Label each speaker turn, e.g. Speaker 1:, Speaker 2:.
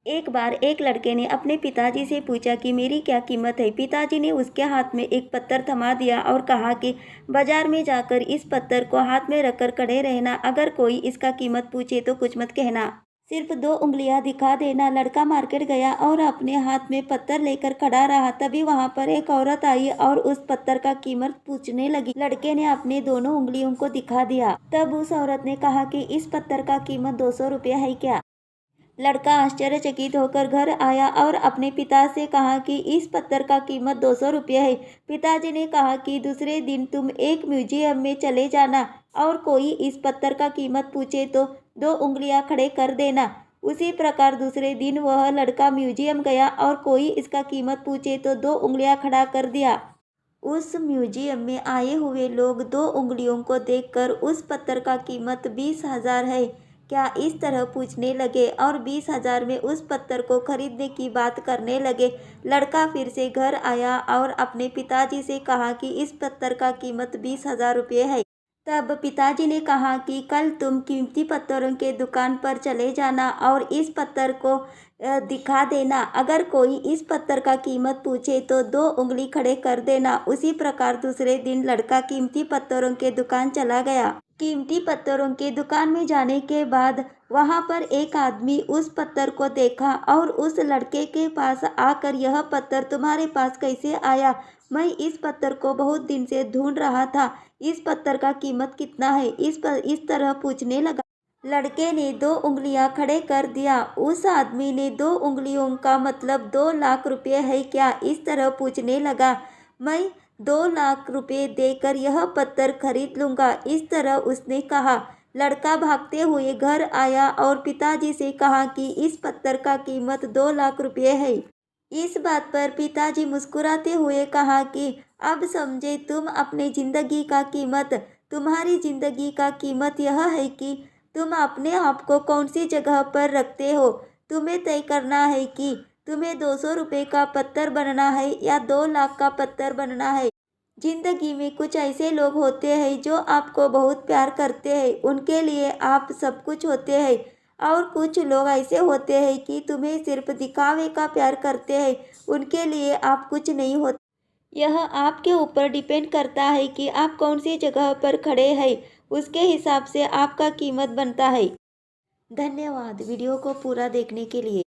Speaker 1: एक बार एक लड़के ने अपने पिताजी से पूछा कि मेरी क्या कीमत है। पिताजी ने उसके हाथ में एक पत्थर थमा दिया और कहा कि बाजार में जाकर इस पत्थर को हाथ में रखकर खड़े रहना। अगर कोई इसका कीमत पूछे तो कुछ मत कहना, सिर्फ 2 उंगलियां दिखा देना। लड़का मार्केट गया और अपने हाथ में पत्थर लेकर खड़ा रहा। तभी वहां पर एक औरत आई और उस पत्थर का कीमत पूछने लगी। लड़के ने अपने दोनों उंगलियों को दिखा दिया। तब उस औरत ने कहा कि इस पत्थर का कीमत 200 रुपये है क्या। लड़का आश्चर्यचकित होकर घर आया और अपने पिता से कहा कि इस पत्थर का कीमत 200 रुपये है। पिताजी ने कहा कि दूसरे दिन तुम एक म्यूजियम में चले जाना और कोई इस पत्थर का कीमत पूछे तो 2 उंगलियां खड़े कर देना। उसी प्रकार दूसरे दिन वह लड़का म्यूजियम गया और कोई इसका कीमत पूछे तो 2 उंगलियां खड़ा कर दिया। उस म्यूजियम में आए हुए लोग 2 उंगलियों को देखकर उस पत्थर का कीमत 20,000 है क्या इस तरह पूछने लगे और 20,000 में उस पत्थर को खरीदने की बात करने लगे। लड़का फिर से घर आया और अपने पिताजी से कहा कि इस पत्थर का कीमत 20,000 रुपये है। तब पिताजी ने कहा कि कल तुम कीमती पत्थरों के दुकान पर चले जाना और इस पत्थर को दिखा देना। अगर कोई इस पत्थर का कीमत पूछे तो 2 उंगली खड़े कर देना। उसी प्रकार दूसरे दिन लड़का कीमती पत्थरों के दुकान चला गया। कीमती पत्थरों के दुकान में जाने के बाद वहां पर एक आदमी उस पत्थर को देखा और उस लड़के के पास आकर यह पत्थर तुम्हारे पास कैसे आया। मैं इस पत्थर को बहुत दिन से ढूंढ रहा था। इस पत्थर का कीमत कितना है इस तरह पूछने लगा। लड़के ने 2 उंगलियां खड़े कर दिया। उस आदमी ने 2 उंगलियों का मतलब 2 लाख रुपये है क्या इस तरह पूछने लगा। मैं 2 लाख रुपये देकर यह पत्थर खरीद लूँगा इस तरह उसने कहा। लड़का भागते हुए घर आया और पिताजी से कहा कि इस पत्थर का कीमत 2 लाख रुपये है। इस बात पर पिताजी मुस्कुराते हुए कहा कि अब समझे तुम अपने ज़िंदगी का कीमत। तुम्हारी ज़िंदगी का कीमत यह है कि तुम अपने आप को कौन सी जगह पर रखते हो। तुम्हें तय करना है कि तुम्हें 200 रुपये का पत्थर बनना है या 2 लाख का पत्थर बनना है। जिंदगी में कुछ ऐसे लोग होते हैं जो आपको बहुत प्यार करते हैं, उनके लिए आप सब कुछ होते हैं। और कुछ लोग ऐसे होते हैं कि तुम्हें सिर्फ दिखावे का प्यार करते हैं, उनके लिए आप कुछ नहीं होते। यह आपके ऊपर डिपेंड करता है कि आप कौन सी जगह पर खड़े हैं, उसके हिसाब से आपका कीमत बनता है। धन्यवाद वीडियो को पूरा देखने के लिए।